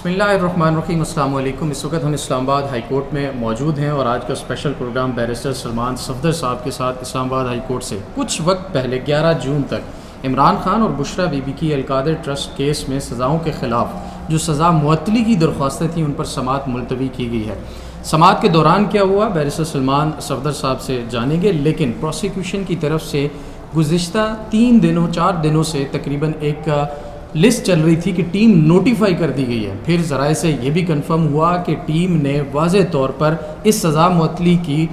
بسم اللہ الرحمن الرحیم. السلام علیکم. اس وقت ہم اسلام آباد ہائی کورٹ میں موجود ہیں اور آج کا special programme barrister Salman Safdar صاحب کے ساتھ اسلام آباد ہائی کورٹ سے کچھ وقت پہلے 11 جون تک عمران خان اور بشرا بی بی کی القادر ٹرسٹ کیس میں سزاؤں کے خلاف جو سزا معطلی کی درخواستیں تھیں ان پر سماعت ملتوی کی گئی ہے. سماعت کے دوران کیا ہوا بیرسٹر سلمان صفدر صاحب سے جانیں گے، لیکن پروسیکیوشن کی طرف سے گزشتہ 4 دنوں سے تقریباً ایک لسٹ چل رہی تھی کہ ٹیم نوٹیفائی کر دی گئی ہے. پھر ذرائع سے یہ بھی کنفرم ہوا کہ ٹیم نے واضح طور پر اس سزا معطلی کی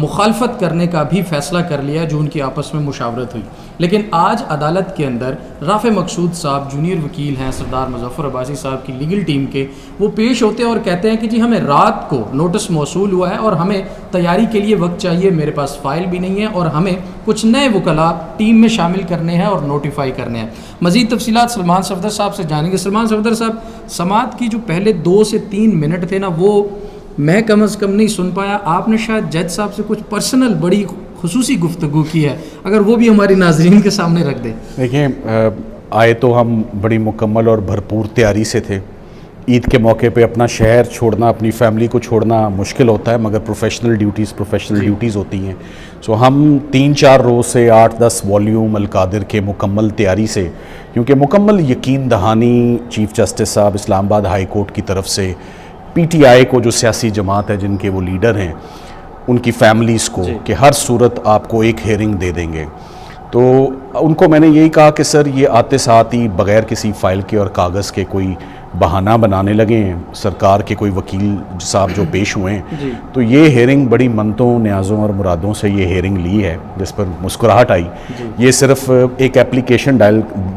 مخالفت کرنے کا بھی فیصلہ کر لیا جو ان کی آپس میں مشاورت ہوئی. لیکن آج عدالت کے اندر رافع مقصود صاحب جونیئر وکیل ہیں سردار مظفر عباسی صاحب کی لیگل ٹیم کے، وہ پیش ہوتے ہیں اور کہتے ہیں کہ جی ہمیں رات کو نوٹس موصول ہوا ہے اور ہمیں تیاری کے لیے وقت چاہیے، میرے پاس فائل بھی نہیں ہے اور ہمیں کچھ نئے وکلاء ٹیم میں شامل کرنے ہیں اور نوٹیفائی کرنے ہیں. مزید تفصیلات سلمان صفدر صاحب سے جانیں گے. سلمان صفدر صاحب، سماعت کی جو پہلے 2 سے 3 منٹ تھے نا، وہ میں کم از کم نہیں سن پایا. آپ نے شاید جج صاحب سے کچھ پرسنل بڑی خصوصی گفتگو کی ہے، اگر وہ بھی ہماری ناظرین کے سامنے رکھ دیں. دیکھیں، آئے تو ہم بڑی مکمل اور بھرپور تیاری سے تھے. عید کے موقع پہ اپنا شہر چھوڑنا، اپنی فیملی کو چھوڑنا مشکل ہوتا ہے، مگر پروفیشنل ڈیوٹیز ہوتی ہیں. سو ہم 3-4 روز سے 8-10 والیوم القادر کے مکمل تیاری سے، کیونکہ مکمل یقین دہانی چیف جسٹس صاحب اسلام آباد ہائی کورٹ کی طرف سے پی ٹی آئی کو، جو سیاسی جماعت ہے جن کے وہ لیڈر ہیں، ان کی فیملیز کو کہ ہر صورت آپ کو ایک ہیئرنگ دے دیں گے. تو ان کو میں نے یہی کہا کہ سر یہ آتے ساتھ ہی بغیر کسی فائل کے اور کاغذ کے کوئی بہانہ بنانے لگے ہیں سرکار کے کوئی وکیل صاحب جو پیش ہوئے ہیں. تو یہ ہیئرنگ بڑی منتوں نیازوں اور مرادوں سے یہ ہیئرنگ لی ہے جس پر مسکراہٹ آئی. یہ صرف ایک اپلیکیشن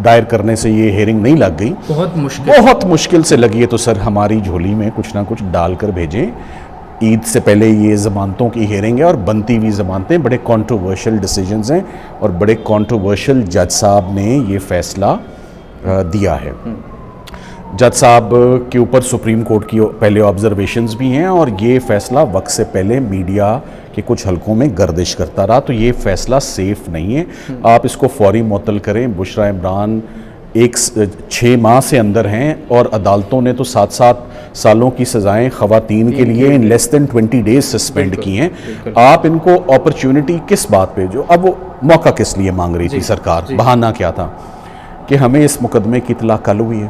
دائر کرنے سے یہ ہیئرنگ نہیں لگ گئی، بہت مشکل سے لگی ہے. تو سر ہماری جھولی میں کچھ نہ کچھ ڈال کر بھیجیں. عید سے پہلے یہ ضمانتوں کی ہیئرنگ ہے اور بنتی ہوئی ضمانتیں، بڑے کانٹروورشل ڈیسیجنز ہیں اور بڑے کانٹروورشل جج صاحب نے یہ فیصلہ دیا ہے. جج صاحب کے اوپر سپریم کورٹ کی پہلے آبزرویشنز بھی ہیں اور یہ فیصلہ وقت سے پہلے میڈیا کے کچھ حلقوں میں گردش کرتا رہا. تو یہ فیصلہ سیف نہیں ہے، آپ اس کو فوری معطل کریں. بشرا عمران 6 ماہ سے اندر ہیں اور عدالتوں نے تو 7 سالوں کی سزائیں خواتین کے لیے ان لیس دین 20 ڈیز سسپینڈ کی ہیں. آپ ان کو اپرچونٹی کس بات پہ، جو اب موقع کس لیے مانگ رہی تھی سرکار؟ بہانہ کیا تھا کہ ہمیں اس مقدمے کی اطلاع کل ہوئی ہے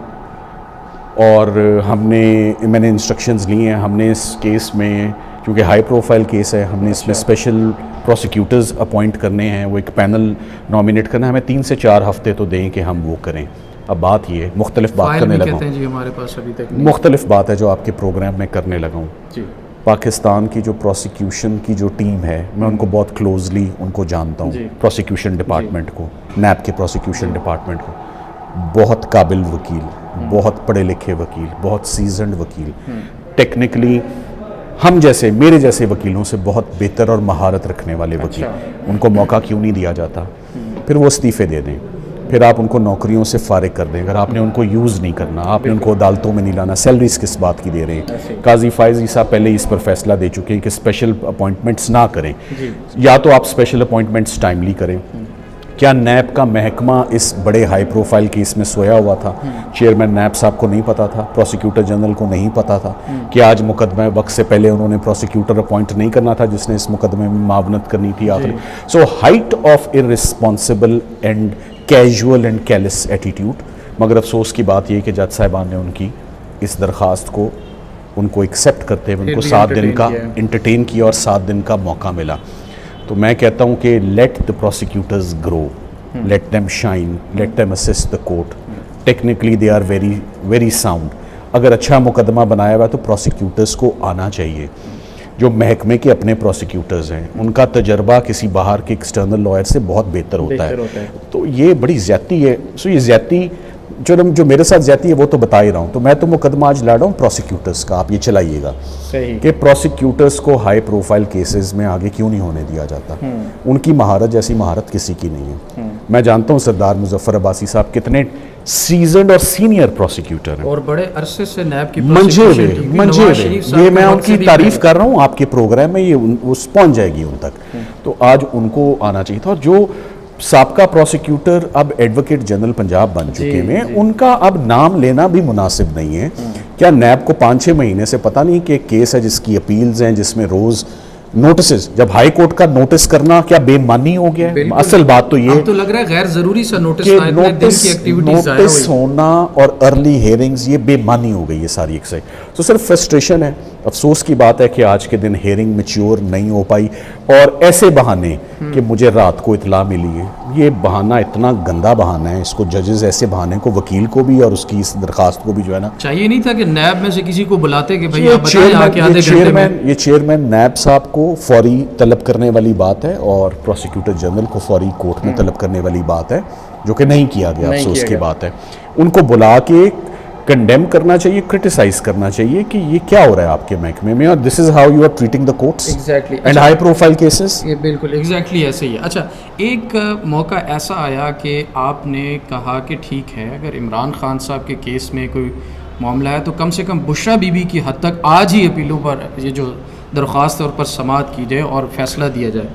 اور میں نے انسٹرکشنز لی ہیں. ہم نے اس کیس میں، کیونکہ ہائی پروفائل کیس ہے، ہم نے اس میں اسپیشل پروسیکیوٹرز اپوائنٹ کرنے ہیں، وہ ایک پینل نامینیٹ کرنا ہے. ہمیں 3 سے 4 ہفتے تو دیں کہ ہم وہ کریں. اب بات یہ مختلف بات کرنے لگا ہوں، جی ہمارے پاس ابھی تک مختلف بات ہے جو آپ کے پروگرام میں کرنے لگا ہوں. پاکستان کی جو پروسیکیوشن کی جو ٹیم ہے، میں ان کو بہت کلوزلی ان کو جانتا ہوں. پروسیکیوشن ڈپارٹمنٹ کو، نیب کے پروسیکیوشن ڈپارٹمنٹ کو، بہت قابل وکیل، بہت پڑھے لکھے وکیل، بہت سیزنڈ وکیل، ٹیکنیکلی ہم جیسے، میرے جیسے وکیلوں سے بہت بہتر اور مہارت رکھنے والے وکیل. ان کو موقع کیوں نہیں دیا جاتا؟ پھر وہ استعفے دے دیں، پھر آپ ان کو نوکریوں سے فارغ کر دیں. اگر آپ نے ان کو یوز نہیں کرنا، آپ نے ان کو عدالتوں میں نہیں لانا، سیلریز کس بات کی دے رہے ہیں؟ قاضی فائز عیسیٰ پہلے اس پر فیصلہ دے چکے ہیں کہ اسپیشل اپوائنٹمنٹس نہ کریں. یا تو آپ اسپیشل اپوائنٹمنٹس ٹائملی کریں. کیا نیب کا محکمہ اس بڑے ہائی پروفائل کیس میں سویا ہوا تھا؟ چیئرمین نیب صاحب کو نہیں پتا تھا؟ پروسیکیوٹر جنرل کو نہیں پتا تھا کہ آج مقدمہ وقت سے پہلے انہوں نے پروسیکیوٹر اپوائنٹ نہیں کرنا تھا جس نے اس مقدمے میں معاونت کرنی تھی آخری؟ So height of irresponsible and casual and careless attitude. مگر افسوس کی بات یہ کہ جج صاحبان نے ان کی اس درخواست کو ان کو ایکسیپٹ کرتے ہوئے ان کو 7 دن کا انٹرٹین کیا اور 7 دن کا موقع ملا. تو میں کہتا ہوں کہ let the prosecutors grow, let them shine, let them assist the court. Technically they are very very sound. اگر اچھا مقدمہ بنایا ہوا ہے تو پروسیکیوٹرز کو آنا چاہیے. جو محکمے کے اپنے پروسیکیوٹرز ہیں ان کا تجربہ کسی باہر کے ایکسٹرنل لائر سے بہت بہتر ہوتا ہے. تو یہ بڑی زیادتی ہے. سو یہ زیادتی جو میرے ساتھ زیادتی ہے وہ تو بتا ہی رہا ہوں. تو میں تو مقدمہ آج لا رہا ہوں پروسیکیوٹرز کا. آپ یہ چلائیے گا کہ پروسیکیوٹرز کو ہائی پروفائل کیسز میں آگے کیوں نہیں ہونے دیا جاتا. ان کی مہارت جیسی مہارت کسی کی نہیں ہے. میں جانتا ہوں سردار مظفر عباسی صاحب کتنے سیزنڈ اور سینئر پروسیکیوٹر ہیں اور بڑے عرصے سے نیب کی منجے ہوئے. یہ میں ان کی تعریف کر رہا ہوں آپ کے پروگرام میں، یہ وہ پہنچ جائے گی ان تک. تو آج ان کو آنا چاہیے تھا. اور جو سابقہ پروسیکیوٹر اب ایڈوکیٹ جنرل پنجاب بن چکے ہیں، ان کا اب نام لینا بھی مناسب نہیں ہے کیا نیب کو 5-6 مہینے سے پتہ نہیں کہ ایک کیس ہے جس کی اپیلز ہیں جس میں روز نوٹسز، جب ہائی کورٹ کا نوٹس کرنا کیا بے معنی ہو گیا ہے؟ اصل بات تو یہ اب تو لگ رہا ہے غیر ضروری سا نوٹس کہ ایکٹیویٹیز نوٹس ہونا اور ارلی ہیئرنگز یہ بے معنی ہو گئی ہے ساری ایک سے. تو صرف فرسٹریشن ہے. افسوس کی بات ہے کہ آج کے دن ہیئرنگ میچیور نہیں ہو پائی، اور ایسے بہانے کہ مجھے رات کو اطلاع ملی ہے، یہ بہانہ اتنا گندا بہانہ ہے. اس کو ججز ایسے بہانے کو، وکیل کو بھی اور اس کی اس درخواست کو بھی جو ہے نا، چاہیے نہیں تھا کہ نیب میں سے کسی کو بلاتے کہ بھائی آپ بتائیں آکے آدھے گھنٹے میں. یہ چیئرمین نیب صاحب کو فوری طلب کرنے والی بات ہے، اور پروسیکیوٹر جنرل کو فوری کورٹ میں طلب کرنے والی بات ہے، جو کہ نہیں کیا گیا. افسوس کی بات ہے. ان کو بلا کے کنڈیم کرنا چاہیے، کرٹیسائز کرنا چاہیے کہ یہ کیا ہو رہا ہے آپ کے محکمے میں، اور this is how you are treating the courts and high profile cases. یہ بالکل ایگزیکٹلی ایسے ہی ہے. اچھا، ایک موقع ایسا آیا کہ آپ نے کہا کہ ٹھیک ہے اگر عمران خان صاحب کے کیس میں کوئی معاملہ ہے تو کم سے کم بشرا بی بی کی حد تک آج ہی اپیلوں پر یہ جو درخواست اور پر سماعت کی جائے اور فیصلہ دیا جائے.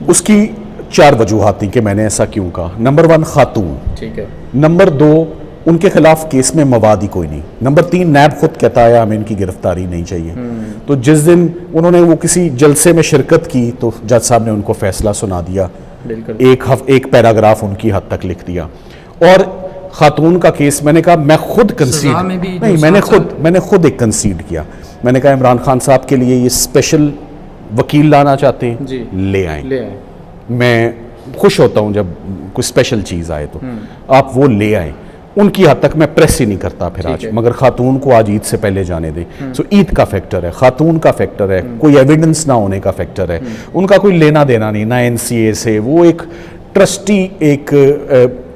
اس کی 4 وجوہات تھیں کہ میں نے ایسا کیوں کہا. نمبر 1 خاتون، ٹھیک ہے. نمبر 2 ان کے خلاف کیس میں مواد ہی کوئی نہیں. نمبر 3 نیب خود کہتا ہے ہمیں ان کی گرفتاری نہیں چاہیے. تو جس دن انہوں نے وہ کسی جلسے میں شرکت کی تو جج صاحب نے ان کو فیصلہ سنا دیا، ایک پیراگراف ان کی حد تک لکھ دیا. اور خاتون کا کیس میں نے کہا میں خود کنسیڈ نہیں، میں نے خود ایک کنسیڈ کیا. میں نے کہا عمران خان صاحب کے لیے یہ اسپیشل وکیل لانا چاہتے ہیں، لے آئیں. میں خوش ہوتا ہوں جب کوئی اسپیشل چیز آئے تو آپ وہ لے آئیں. ان کی حد تک میں پریس ہی نہیں کرتا پھر آج، مگر خاتون کو آج عید سے پہلے جانے دیں. سو عید کا فیکٹر ہے، خاتون کا فیکٹر ہے، کوئی ایویڈنس نہ ہونے کا فیکٹر ہے. ان کا کوئی لینا دینا نہیں، نہ این سی اے سے. وہ ایک ٹرسٹی ایک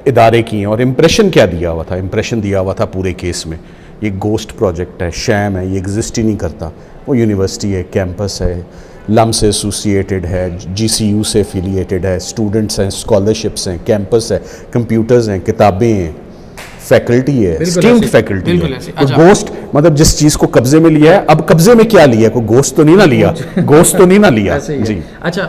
ادارے کی ہیں. اور امپریشن کیا دیا ہوا تھا؟ امپریشن دیا ہوا تھا پورے کیس میں یہ گوسٹ پروجیکٹ ہے، شیم ہے، یہ ایگزسٹ ہی نہیں کرتا. وہ یونیورسٹی ہے، کیمپس ہے، لم سے ایسوسیٹڈ ہے، جی سی یو سے ایفیلیٹڈ ہے، اسٹوڈنٹس ہیں، اسکالرشپس ہیں، کیمپس ہے، کمپیوٹرز ہیں، کتابیں ہیں، فیکلٹی ہے، اسٹیمڈ فیکلٹی ہے. گوسٹ مطلب جس چیز کو قبضے میں لیا ہے، اب قبضے میں کیا لیا ہے؟ کوئی گوشت تو نہیں نہ لیا، گوشت تو نہیں نہ لیا. جی اچھا،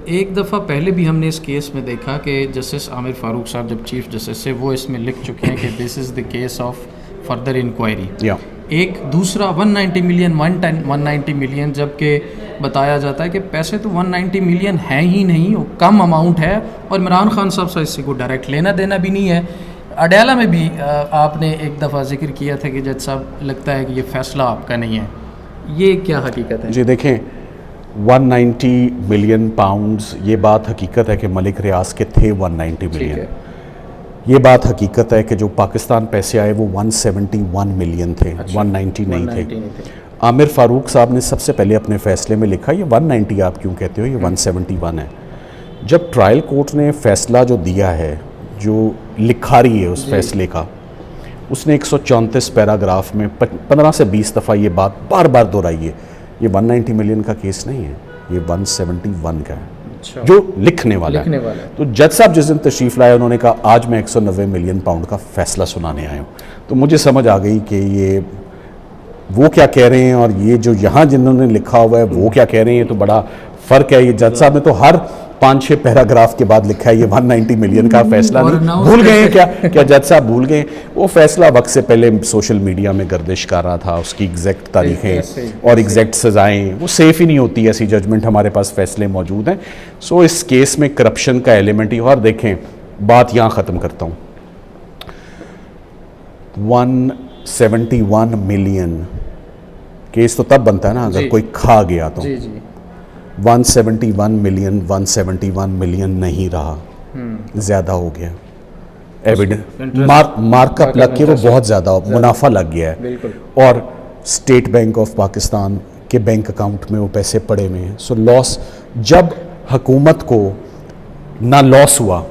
ایک دفعہ پہلے بھی ہم نے اس کیس میں دیکھا کہ جسٹس عامر فاروق صاحب جب چیف جسٹس سے وہ اس میں لکھ چکے ہیں کہ this is the case of further inquiry. ایک دوسرا 190 ملین جبکہ بتایا جاتا ہے کہ پیسے تو 190 ملین ہیں ہی نہیں، وہ کم اماؤنٹ ہے، اور عمران خان صاحب سے اس سے کوئی ڈائریکٹ لینا دینا بھی نہیں ہے. اڈیالہ میں بھی آپ نے ایک دفعہ ذکر کیا تھا کہ جج صاحب لگتا ہے کہ یہ فیصلہ آپ کا نہیں ہے. یہ کیا حقیقت ہے؟ جی دیکھیں، 190 ملین پاؤنڈز یہ بات حقیقت ہے کہ ملک ریاض کے تھے 190 ملین. یہ بات حقیقت ہے کہ جو پاکستان پیسے آئے وہ 171 ملین تھے، 190 نہیں تھے. عامر فاروق صاحب نے سب سے پہلے اپنے فیصلے میں لکھا یہ 190 آپ کیوں کہتے ہو، یہ 171 ہے. جب ٹرائل کورٹ نے فیصلہ جو دیا ہے، جو لکھا رہی ہے اس فیصلے کا، اس نے 134 پیراگراف میں 15 سے 20 دفعہ یہ بات بار بار دہرائی ہے یہ 190 ملین کا کیس نہیں ہے، یہ 171 کا ہے جو لکھنے والا ہے. تو جج صاحب جس دن تشریف لائے انہوں نے کہا آج میں 190 ملین پاؤنڈ کا فیصلہ سنانے آیا ہوں. تو مجھے سمجھ آ گئی کہ یہ وہ کیا کہہ رہے ہیں اور یہ جو یہاں جنہوں نے لکھا ہوا ہے وہ کیا کہہ رہے ہیں، تو بڑا فرق ہے. یہ جج صاحب نے تو ہر 5-6 پیراگراف کے بعد لکھا ہے یہ 190 ملین کا فیصلہ نہیں. بھول گئے ہیں کیا جج صاحب بھول گئے؟ وہ فیصلہ وقت سے پہلے سوشل میڈیا میں گردش کر رہا تھا، اس کی ایگزیکٹ تاریخیں اور ایگزیکٹ سزائیں وہ سیف ہی نہیں ہوتی. ایسی ججمنٹ ہمارے پاس فیصلے موجود ہیں. سو اس کیس میں کرپشن کا ایلیمنٹ ہی. اور دیکھیں بات یہاں ختم کرتا ہوں، 171 ملین کیس تو تب بنتا ہے نا اگر کوئی کھا گیا تو. 171 ملین نہیں رہا، زیادہ ہو گیا. مارک اپ لگ کے وہ بہت زیادہ منافع لگ گیا ہے، اور اسٹیٹ بینک آف پاکستان کے بینک اکاؤنٹ میں وہ پیسے پڑے ہوئے ہیں. سو لاس جب حکومت کو نہ لاس ہوا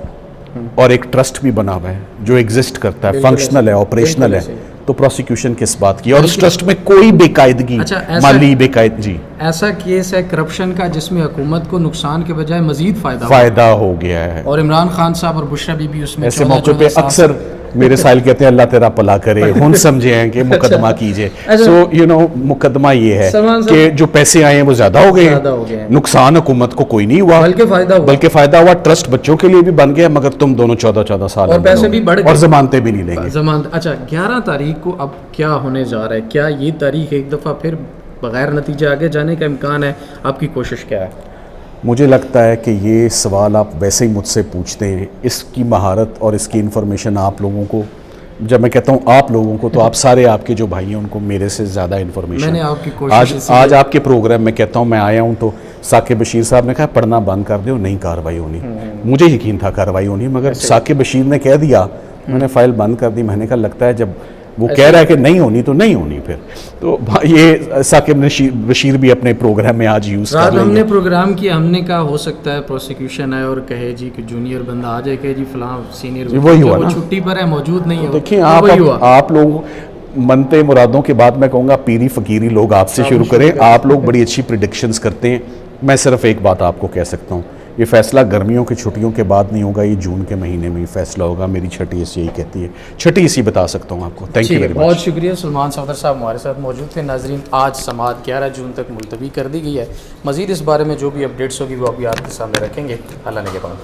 اور ایک ٹرسٹ بھی بنا ہوا ہے جو ایگزسٹ کرتا ہے، فنکشنل ہے، آپریشنل ہے، تو پروسیکیوشن کس بات کی؟ اور اس ٹرسٹ میں کوئی بے قاعدگی، مالی بے قاعدگی. ایسا کیس ہے کرپشن کا جس میں حکومت کو نقصان کے بجائے مزید فائدہ ہو گیا ہے، اور عمران خان صاحب اور بشرا بی بی اس میں ایسے موقع پہ میرے سائل کہتے ہیں اللہ تیرا پلا کرے ہن سمجھے ہیں کہ مقدمہ کیجئے. سو یو نو مقدمہ یہ ہے کہ جو پیسے آئے ہیں وہ زیادہ ہو گئے ہیں, نقصان حکومت کو کوئی نہیں ہوا بلکہ فائدہ ہوا, ٹرسٹ بچوں کے لیے بھی بن گیا, مگر تم دونوں 14 سال اور پیسے بھی بڑھ گئے اور ضمانتیں بھی نہیں لیں گے. اچھا 11 تاریخ کو اب کیا ہونے جا رہا ہے؟ کیا یہ تاریخ ایک دفعہ پھر بغیر نتیجے آگے جانے کا امکان ہے؟ آپ کی کوشش کیا ہے؟ مجھے لگتا ہے کہ یہ سوال آپ ویسے ہی مجھ سے پوچھتے ہیں, اس کی مہارت اور اس کی انفارمیشن آپ لوگوں کو, جب میں کہتا ہوں آپ لوگوں کو تو آپ سارے آپ کے جو بھائی ہیں ان کو میرے سے زیادہ انفارمیشن. میں نے آپ کی کوشش آج آپ کے پروگرام میں کہتا ہوں, میں آیا ہوں تو ثاقب بشیر صاحب نے کہا پڑھنا بند کر دو, نہیں کارروائی ہونی. مجھے یقین تھا کارروائی ہونی, مگر ثاقب بشیر نے کہہ دیا, میں نے فائل بند کر دی. میں نے کہا لگتا ہے جب وہ کہہ رہا ہے کہ نہیں ہونی تو نہیں ہونی. پھر تو یہ ثاقب بشیر بھی اپنے پروگرام میں آج یوز کر رہے ہیں. ہم نے پروگرام کیا, ہم نے کہا ہو سکتا ہے پروسیکیوشن ہے اور کہے جی کہ جونیئر بندہ آ جائے کہ جی فلاں سینئر وہی ہوا نا, چھٹی پر ہے موجود نہیں ہو. دیکھیں آپ لوگ منتے مرادوں کے بعد میں کہوں گا پیری فقیری لوگ آپ سے شروع کریں. آپ لوگ بڑی اچھی پریڈکشنز کرتے ہیں. میں صرف ایک بات آپ کو کہہ سکتا ہوں, یہ فیصلہ گرمیوں کی چھٹیوں کے بعد نہیں ہوگا, یہ جون کے مہینے میں ہی فیصلہ ہوگا. میری چھٹی اس یہی کہتی ہے, چھٹی اسی بتا سکتا ہوں آپ کو. Thank you very much. بہت شکریہ. سلمان صفدر صاحب ہمارے ساتھ موجود تھے. ناظرین آج سماعت 11 جون تک ملتوی کر دی گئی ہے. مزید اس بارے میں جو بھی اپڈیٹس ہوگی وہ ابھی آپ کے سامنے رکھیں گے. اللہ نگہبان.